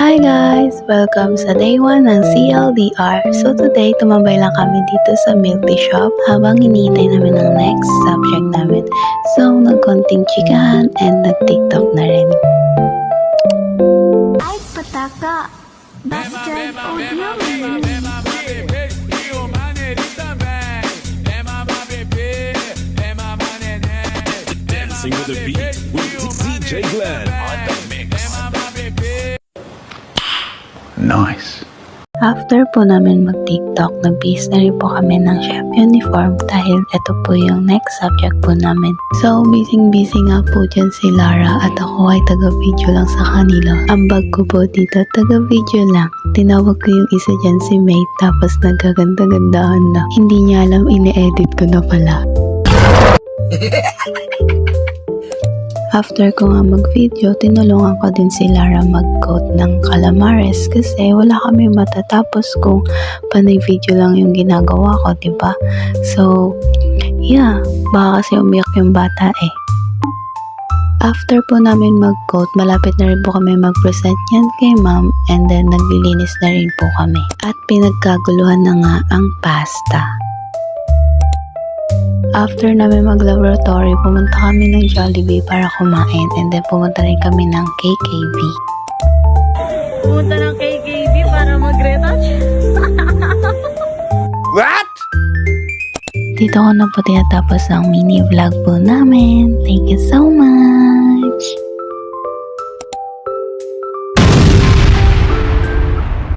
Hi guys! Welcome sa day 1 ng CLDR. So today, tumambay lang kami dito sa milk tea shop habang hinihintay namin ang next subject namin. So, nagkonting chikahan and nag-tiktok na rin. Ay, pataka! Bastian Audio. Dancing with the beat with DJ Glenn on the mix. Nice. After po namin mag-tiktok, nag-base na rin po kami ng chef uniform dahil ito po yung next subject po namin. So, busy nga po dyan si Lara at ako ay taga-video lang sa kanila. Ang bag ko po dito, taga-video lang. Tinawag ko yung isa dyan si May tapos nagkaganda-gandahan na. Hindi niya alam, ini-edit ko na pala. After ko nga mag-video, tinulungan ko din si Lara mag-coat ng calamares kasi wala kami matatapos kung panay video lang yung ginagawa ko, diba? So, yeah, baka kasi umiyak yung bata eh. After po namin mag-coat, malapit na rin po kami mag-present yan kay ma'am and then naglilinis na rin po kami. At pinagkaguluhan na nga ang pasta. After namin mag-laboratory, pumunta kami ng Jollibee para kumain and then pumunta rin kami ng KKV. Pumunta ng KKB para mag-retouch. What? Dito ko na po tinatapos ang mini vlog po namin. Thank you so much!